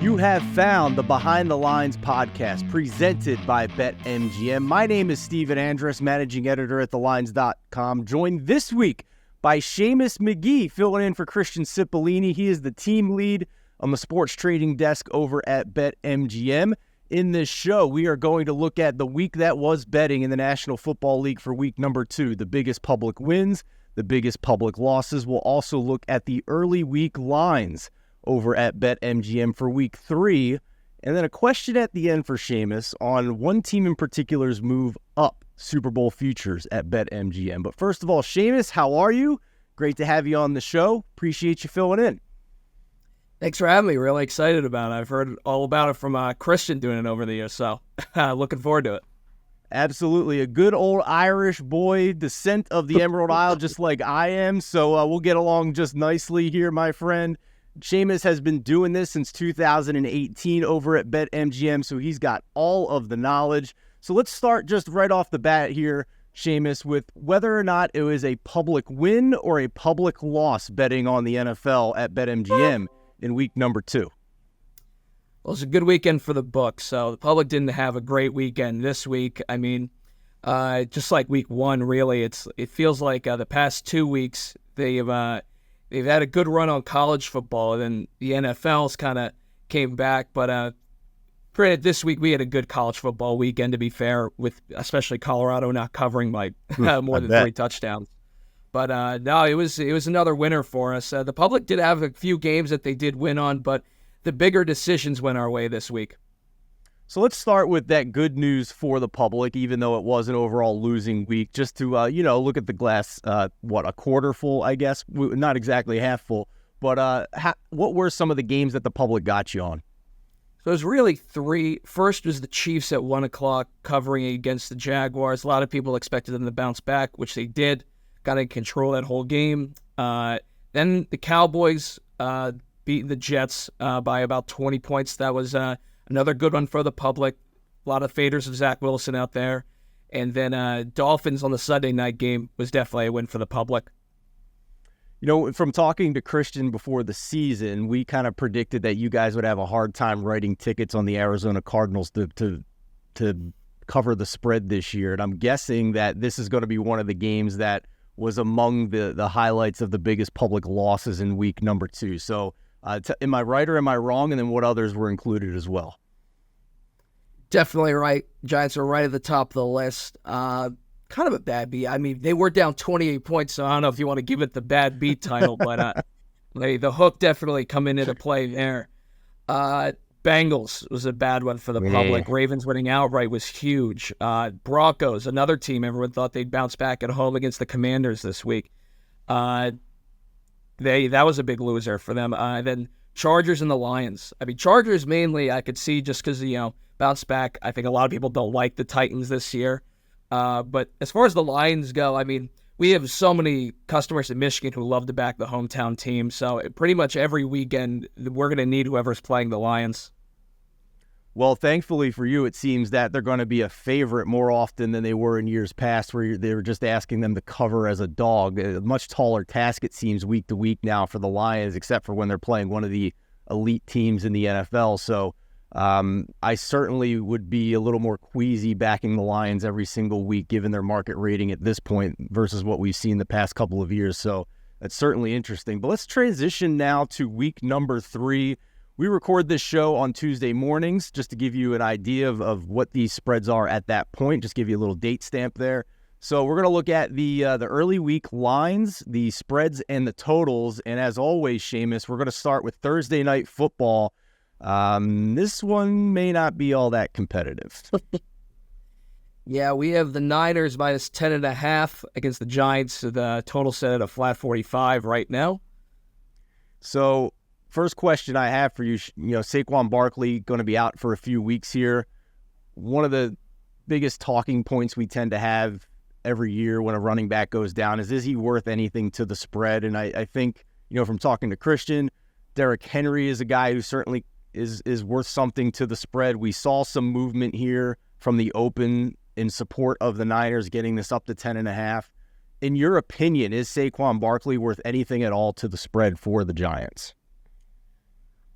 You have found the Behind the Lines podcast presented by BetMGM. My name is Stephen Andress, managing editor at thelines.com, joined this week by Seamus McGee, filling in for Christian Cipollini. He is the team lead on the sports trading desk over at BetMGM. In this show, we are going to look at the week that was betting in the National Football League for week number 2, the biggest public wins, the biggest public losses. We'll also look at the early week lines over at BetMGM for week 3. And then a question at the end for Seamus on one team in particular's move up Super Bowl futures at BetMGM. But first of all, Seamus, how are you? Great to have you on the show. Appreciate you filling in. Thanks for having me. Really excited about it. I've heard all about it from Christian doing it over the years, so looking forward to it. Absolutely. A good old Irish boy, descent of the Emerald Isle, just like I am. So we'll get along just nicely here, my friend. Seamus has been doing this since 2018 over at BetMGM, so he's got all of the knowledge. So let's start just right off the bat here, Seamus, with whether or not it was a public win or a public loss betting on the NFL at BetMGM in week number 2. Well, it's a good weekend for the books, so the public didn't have a great weekend this week. I mean, just like week 1, really, it feels like the past 2 weeks they've had a good run on college football, and then the NFL's kind of came back. But granted, this week we had a good college football weekend, to be fair, with especially Colorado not covering by more than 3 touchdowns. But no, it was another winner for us. The public did have a few games that they did win on, but the bigger decisions went our way this week. So let's start with that good news for the public, even though it was an overall losing week, just to, look at the glass, a quarter full, I guess, not exactly half full. But what were some of the games that the public got you on? So there's really 3. First was the Chiefs at 1 o'clock covering against the Jaguars. A lot of people expected them to bounce back, which they did. Got in control that whole game. Then the Cowboys beat the Jets by about 20 points. That was another good one for the public. A lot of faders of Zach Wilson out there. And then Dolphins on the Sunday night game was definitely a win for the public. You know, from talking to Christian before the season, we kind of predicted that you guys would have a hard time writing tickets on the Arizona Cardinals to cover the spread this year. And I'm guessing that this is going to be one of the games that was among the highlights of the biggest public losses in week number 2. So am I right or am I wrong? And then what others were included as well? Definitely right. Giants are right at the top of the list. Kind of a bad beat. I mean, they were down 28 points, so I don't know if you want to give it the bad beat title, but the hook definitely come into play there. Bengals was a bad one for the public. Ravens winning outright was huge. Broncos, another team everyone thought they'd bounce back at home against the Commanders this week. That was a big loser for them. Then Chargers and the Lions. I mean, Chargers mainly I could see just because, bounce back. I think a lot of people don't like the Titans this year. But as far as the Lions go, I mean, we have so many customers in Michigan who love to back the hometown team. So pretty much every weekend, we're going to need whoever's playing the Lions. Well, thankfully for you, it seems that they're going to be a favorite more often than they were in years past, where they were just asking them to cover as a dog. A much taller task, it seems, week to week now for the Lions, except for when they're playing one of the elite teams in the NFL. So I certainly would be a little more queasy backing the Lions every single week, given their market rating at this point versus what we've seen the past couple of years. So that's certainly interesting. But let's transition now to week number 3. We record this show on Tuesday mornings just to give you an idea of what these spreads are at that point, just give you a little date stamp there. So we're going to look at the early week lines, the spreads, and the totals. And as always, Seamus, we're going to start with Thursday Night Football. This one may not be all that competitive. Yeah, we have the Niners minus 10.5 against the Giants. The total set at a flat 45 right now. So first question I have for you, Saquon Barkley going to be out for a few weeks here. One of the biggest talking points we tend to have every year when a running back goes down is he worth anything to the spread? And I think, from talking to Christian, Derrick Henry is a guy who certainly is worth something to the spread. We saw some movement here from the open in support of the Niners getting this up to 10.5. In your opinion, is Saquon Barkley worth anything at all to the spread for the Giants?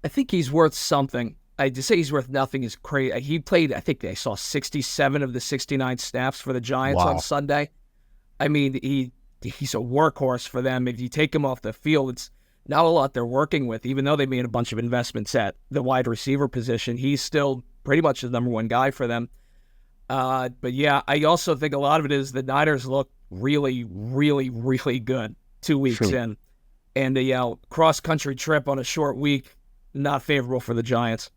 I think he's worth something. to say he's worth nothing is crazy. He played, I think I saw 67 of the 69 snaps for the Giants on Sunday. I mean, he's a workhorse for them. If you take him off the field, it's not a lot they're working with. Even though they made a bunch of investments at the wide receiver position, he's still pretty much the number one guy for them. But yeah, I also think a lot of it is the Niners look really, really, really good 2 weeks in. And a cross-country trip on a short week, not favorable for the Giants.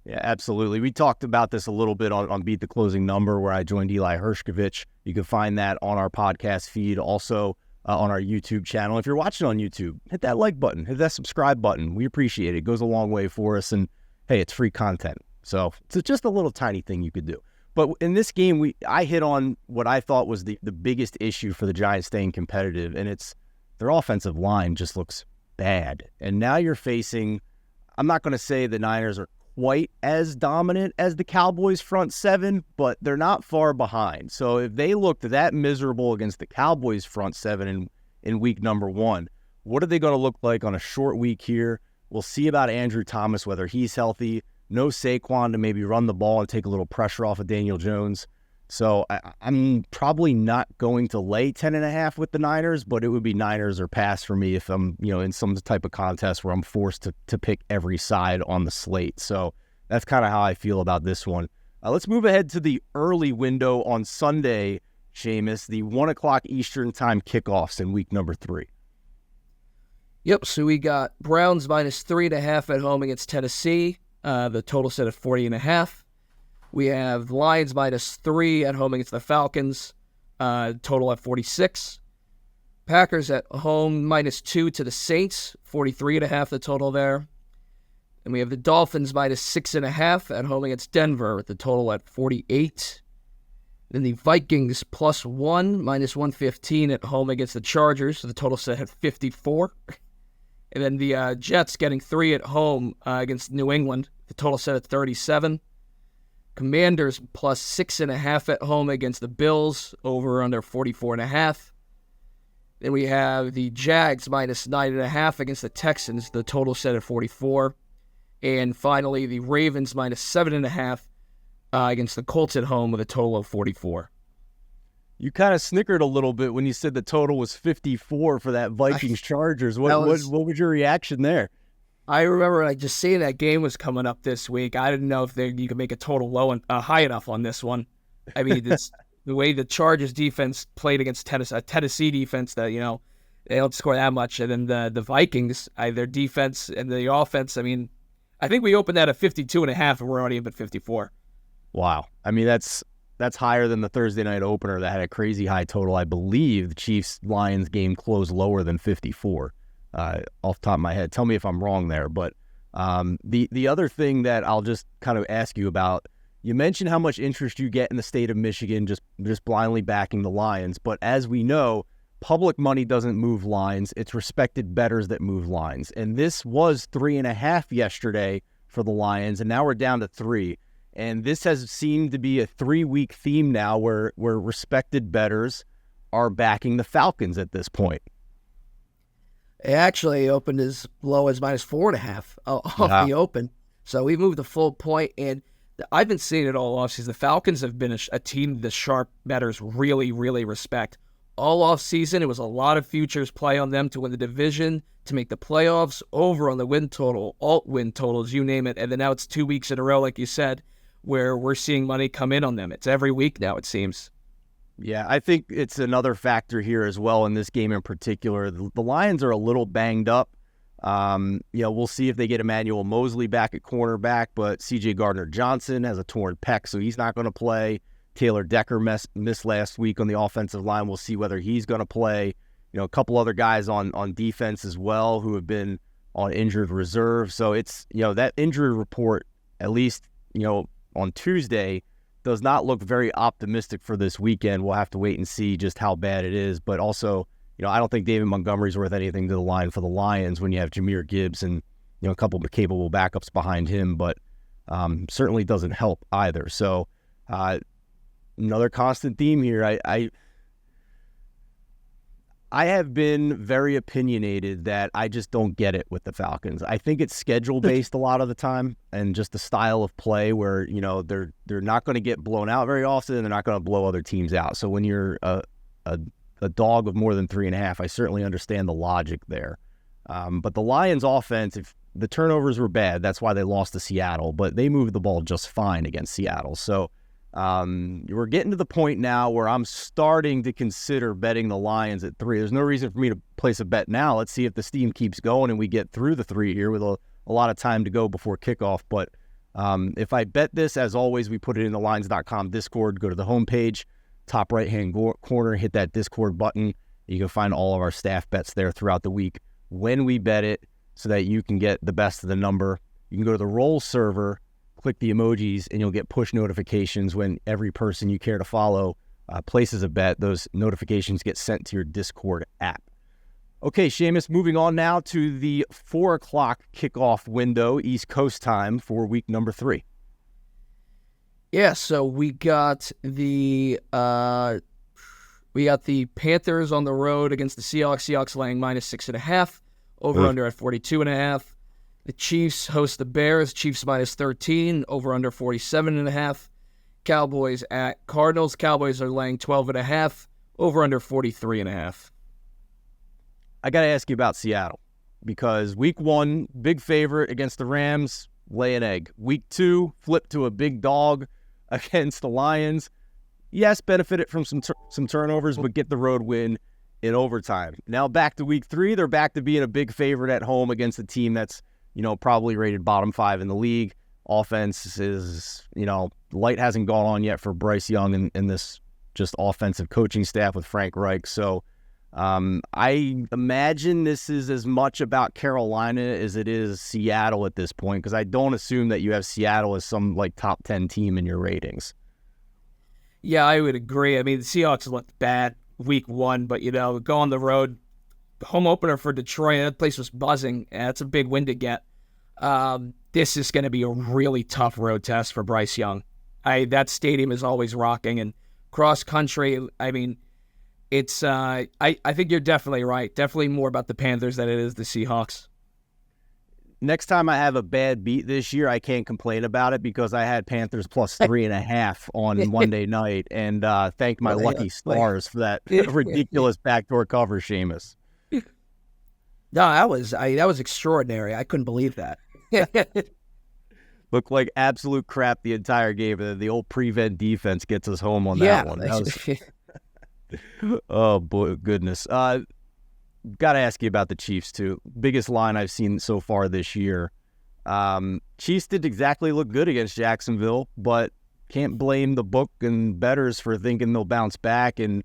Yeah, absolutely. We talked about this a little bit on Beat the Closing Number, where I joined Eli Hershkovich. You can find that on our podcast feed, also on our YouTube channel. If you're watching on YouTube, hit that like button, hit that subscribe button. We appreciate it. It goes a long way for us. And, hey, it's free content. So it's just a little tiny thing you could do. But in this game, I hit on what I thought was the biggest issue for the Giants staying competitive, and it's their offensive line just looks bad. And now you're facing, I'm not going to say the Niners are quite as dominant as the Cowboys front seven, but they're not far behind. So if they looked that miserable against the Cowboys front seven in week number 1, what are they going to look like on a short week here? We'll see about Andrew Thomas, whether he's healthy. No Saquon to maybe run the ball and take a little pressure off of Daniel Jones. So I'm probably not going to lay 10.5 with the Niners, but it would be Niners or pass for me if I'm, in some type of contest where I'm forced to pick every side on the slate. So that's kind of how I feel about this one. Let's move ahead to the early window on Sunday, Seamus, the 1 o'clock Eastern time kickoffs in week number 3. Yep, so we got Browns minus 3.5 at home against Tennessee. The total set at 40.5. We have Lions minus 3 at home against the Falcons. Total at 46. Packers at home minus 2 to the Saints. 43.5 the total there. And we have the Dolphins minus 6.5 at home against Denver with the total at 48. Then the Vikings plus 1 minus 115 at home against the Chargers. So the total set at 54. And then the Jets getting 3 at home against New England. The total set at 37. Commanders plus 6.5 at home against the Bills, over under 44.5. Then we have the Jags minus 9.5 against the Texans, the total set at 44. And finally, the Ravens minus 7.5 against the Colts at home with a total of 44. You kind of snickered a little bit when you said the total was 54 for that Vikings-Chargers. What was your reaction there? I remember just seeing that game was coming up this week. I didn't know if you could make a total low and high enough on this one. I mean, the way the Chargers defense played against Tennessee defense, that they don't score that much, and then the Vikings, their defense and the offense. I mean, I think we opened that at 52.5, and we're already up at 54. Wow, I mean that's higher than the Thursday night opener that had a crazy high total. I believe the Chiefs-Lions game closed lower than 54. Off the top of my head. Tell me if I'm wrong there. But the other thing that I'll just kind of ask you about, you mentioned how much interest you get in the state of Michigan just blindly backing the Lions. But as we know, public money doesn't move lines. It's respected bettors that move lines. And this was 3.5 yesterday for the Lions, and now we're down to 3. And this has seemed to be a 3-week theme now where respected bettors are backing the Falcons at this point. It actually opened as low as minus 4.5 off the open. So we moved a full point, and I've been seeing it all offseason. The Falcons have been a team the sharp bettors really, really respect. All offseason, it was a lot of futures play on them to win the division, to make the playoffs, over on the win total, alt win totals, you name it. And then now it's 2 weeks in a row, like you said, where we're seeing money come in on them. It's every week now, it seems. Yeah, I think it's another factor here as well in this game in particular. The Lions are a little banged up. We'll see if they get Emmanuel Mosley back at cornerback, but C.J. Gardner-Johnson has a torn pec, so he's not going to play. Taylor Decker missed last week on the offensive line. We'll see whether he's going to play. A couple other guys on defense as well who have been on injured reserve. So it's, that injury report, at least, on Tuesday, does not look very optimistic for this weekend. We'll have to wait and see just how bad it is. But also, I don't think David Montgomery's worth anything to the line for the Lions when you have Jahmyr Gibbs and, a couple of capable backups behind him. But certainly doesn't help either. So another constant theme here. I have been very opinionated that I just don't get it with the Falcons. I think it's schedule based a lot of the time, and just the style of play where, they're not going to get blown out very often, and they're not going to blow other teams out. So when you're a dog of more than 3.5, I certainly understand the logic there. But the Lions offense, if the turnovers were bad, that's why they lost to Seattle, but they moved the ball just fine against Seattle. So we're getting to the point now where I'm starting to consider betting the Lions at 3. There's no reason for me to place a bet now. Let's see if the steam keeps going and we get through the 3 here with a lot of time to go before kickoff. But if I bet this, as always, we put it in the lines.com Discord. Go to the homepage, top right-hand corner, hit that Discord button. You can find all of our staff bets there throughout the week when we bet it, so that you can get the best of the number. You can go to the roll server, click the emojis, and you'll get push notifications when every person you care to follow places a bet. Those notifications get sent to your Discord app. Okay, Seamus, moving on now to the 4 o'clock kickoff window, East Coast time, for week number 3. Yeah, so we got the Panthers on the road against the Seahawks. Seahawks laying -6.5. Over-under at 42.5. The Chiefs host the Bears. Chiefs -13. Over-under 47.5. Cowboys at Cardinals. Cowboys are laying 12.5. Over-under 43.5. I got to ask you about Seattle, because week 1, big favorite against the Rams, lay an egg. Week 2, flip to a big dog against the Lions. Yes, benefited from some turnovers, but get the road win in overtime. Now back to week 3, they're back to being a big favorite at home against a team that's, probably rated bottom 5 in the league. Offense is, light hasn't gone on yet for Bryce Young and this just offensive coaching staff with Frank Reich. So I imagine this is as much about Carolina as it is Seattle at this point, because I don't assume that you have Seattle as some top 10 team in your ratings. Yeah, I would agree. I mean, the Seahawks looked bad week 1, but go on the road, home opener for Detroit. That place was buzzing. That's a big win to get. This is going to be a really tough road test for Bryce Young. That stadium is always rocking, and cross country. I mean, it's. I think you're definitely right. Definitely more about the Panthers than it is the Seahawks. Next time I have a bad beat this year, I can't complain about it, because I had Panthers plus 3.5 on Monday night, and thanked my lucky stars for that ridiculous backdoor cover, Seamus. No, that was extraordinary. I couldn't believe that. Looked like absolute crap the entire game. The old prevent defense gets us home on that one. Oh, boy, goodness. Got to ask you about the Chiefs, too. Biggest line I've seen so far this year. Chiefs did exactly look good against Jacksonville, but can't blame the book and bettors for thinking they'll bounce back. And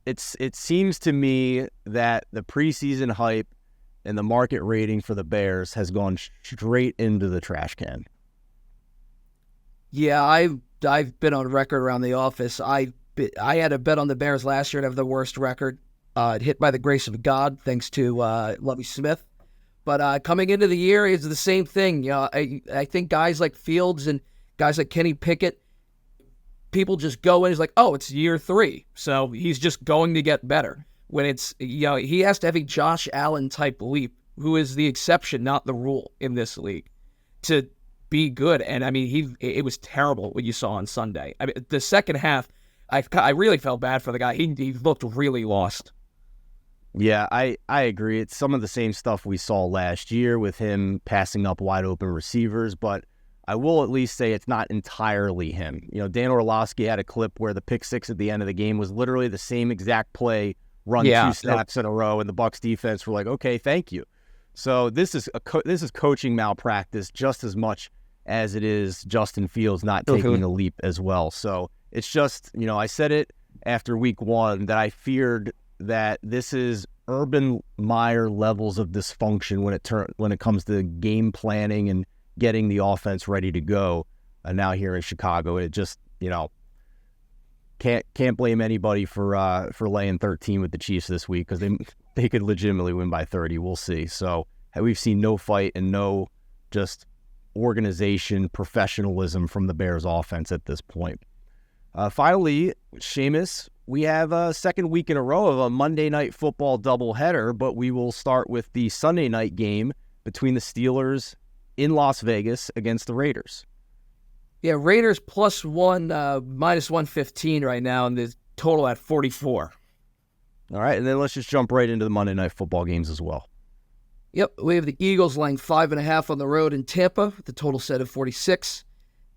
it seems to me that the preseason hype and the market rating for the Bears has gone straight into the trash can. Yeah, I've been on record around the office. I had a bet on the Bears last year to have the worst record. Hit by the grace of God, thanks to Lovie Smith. But coming into the year is the same thing. I think guys like Fields and guys like Kenny Pickett, people just go in, it's like, oh, it's year 3. So he's just going to get better. When it's, he has to have a Josh Allen type leap, who is the exception, not the rule in this league, to be good. And I mean, it was terrible what you saw on Sunday. I mean, the second half, I really felt bad for the guy. He looked really lost. Yeah, I agree. It's some of the same stuff we saw last year with him passing up wide open receivers, but I will at least say it's not entirely him. Dan Orlovsky had a clip where the pick 6 at the end of the game was literally the same exact play run 2 snaps in a row, and the Bucs defense were like, okay, thank you. So this is coaching malpractice just as much as it is Justin Fields not taking the leap as well. So it's just, I said it after week 1 that I feared that this is Urban Meyer levels of dysfunction when it comes to game planning and getting the offense ready to go. And now here in Chicago, it just, can't blame anybody for laying 13 with the Chiefs this week, because they could legitimately win by 30. We'll see. So we've seen no fight and no just organization, professionalism from the Bears offense at this point. Finally, Seamus, we have a second week in a row of a Monday Night Football doubleheader, but we will start with the Sunday night game between the Steelers in Las Vegas against the Raiders. Yeah, Raiders +1, minus 115 right now, and the total at 44. All right, and then let's just jump right into the Monday Night Football games as well. Yep, we have the Eagles laying 5.5 on the road in Tampa, with the total set of 46.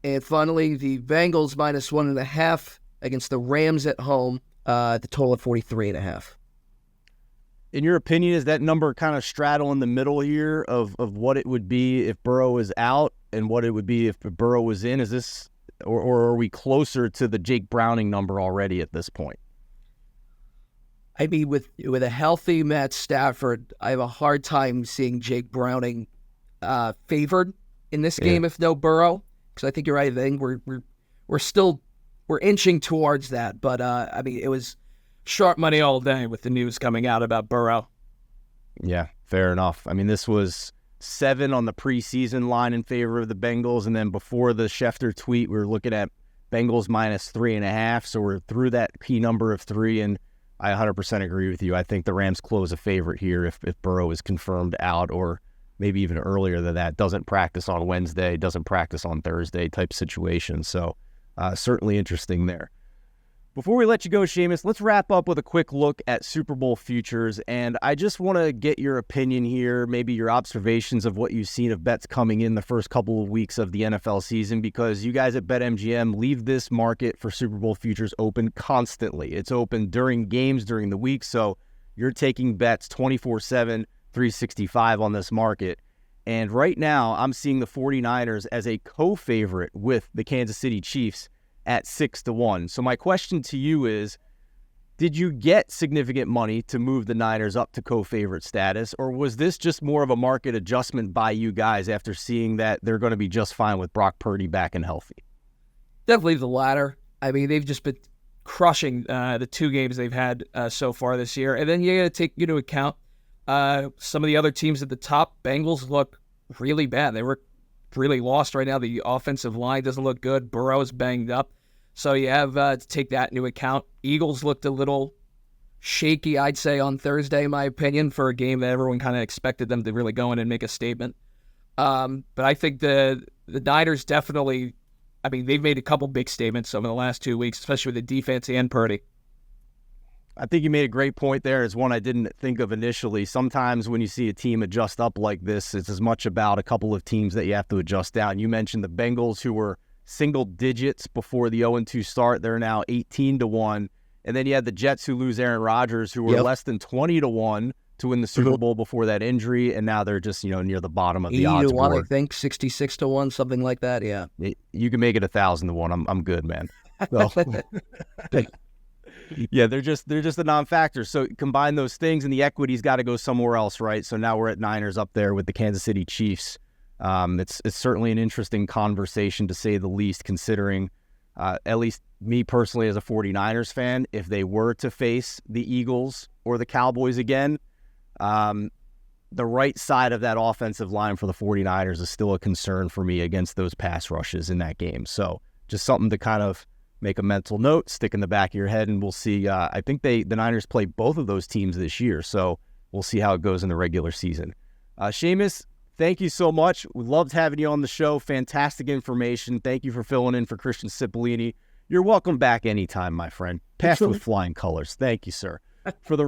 And finally, the Bengals minus 1.5 against the Rams at home, the total at 43.5. In your opinion, is that number kind of straddle in the middle here of what it would be if Burrow is out and what it would be if Burrow was in? Is this, or are we closer to the Jake Browning number already at this point? I mean, with a healthy Matt Stafford, I have a hard time seeing Jake Browning favored in this game if no Burrow. Because I think you're right. I think we're inching towards that. But I mean, it was sharp money all day with the news coming out about Burrow. Yeah, fair enough. I mean, this was 7 on the preseason line in favor of the Bengals, and then before the Schefter tweet, we were looking at Bengals minus 3.5. So we're through that P number of 3, and I 100% agree with you. I think the Rams close a favorite here if Burrow is confirmed out, or maybe even earlier than that, doesn't practice on Wednesday, doesn't practice on Thursday type situation. So certainly interesting there. Before we let you go, Seamus, let's wrap up with a quick look at Super Bowl futures. And I just want to get your opinion here, maybe your observations of what you've seen of bets coming in the first couple of weeks of the NFL season, because you guys at BetMGM leave this market for Super Bowl futures open constantly. It's open during games, during the week. So you're taking bets 24/7, 365 on this market. And right now, I'm seeing the 49ers as a co-favorite with the Kansas City Chiefs at 6-1. So my question to you is, did you get significant money to move the Niners up to co-favorite status, or was this just more of a market adjustment by you guys after seeing that they're going to be just fine with Brock Purdy back and healthy? Definitely the latter. I mean, they've just been crushing the 2 games they've had so far this year. And then you got to take into account some of the other teams at the top. Bengals look really bad. They were really lost right now. The offensive line doesn't look good. Burrow's banged up. So you have to take that into account. Eagles looked a little shaky, I'd say, on Thursday, in my opinion, for a game that everyone kind of expected them to really go in and make a statement. But I think the Niners definitely, I mean, they've made a couple big statements over the last 2 weeks, especially with the defense and Purdy. I think you made a great point there. It's one I didn't think of initially. Sometimes when you see a team adjust up like this, it's as much about a couple of teams that you have to adjust down. You mentioned the Bengals, who were single digits before the 0-2 start. They're now 18-1. And then you had the Jets, who lose Aaron Rodgers, who were less than 20-1 to win the Super Bowl before that injury. And now they're just, near the bottom of the odds 80-1, board. I think, 66-1, something like that. Yeah. You can make it 1,000-1. I'm good, man. So. Yeah, they're just a non-factor. So combine those things, and the equity's got to go somewhere else, right? So now we're at Niners up there with the Kansas City Chiefs. It's certainly an interesting conversation, to say the least, considering at least me personally as a 49ers fan, if they were to face the Eagles or the Cowboys again, the right side of that offensive line for the 49ers is still a concern for me against those pass rushes in that game. So just something to kind of make a mental note, stick in the back of your head, and we'll see. I think the Niners play both of those teams this year, so we'll see how it goes in the regular season. Seamus, thank you so much. We loved having you on the show. Fantastic information. Thank you for filling in for Christian Cipollini. You're welcome back anytime, my friend. Passed with flying colors. Thank you, sir. For the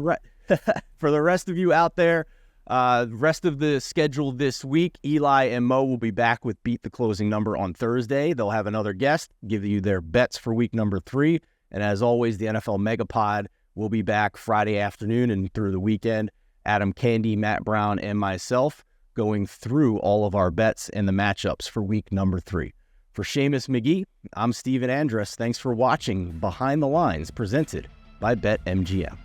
rest of you out there, rest of the schedule this week, Eli and Mo will be back with Beat the Closing Number on Thursday. They'll have another guest give you their bets for week number 3. And as always, the NFL Megapod will be back Friday afternoon and through the weekend. Adam Candy, Matt Brown, and myself going through all of our bets and the matchups for week number 3. For Seamus McGee, I'm Stephen Andress. Thanks for watching Behind the Lines, presented by BetMGM.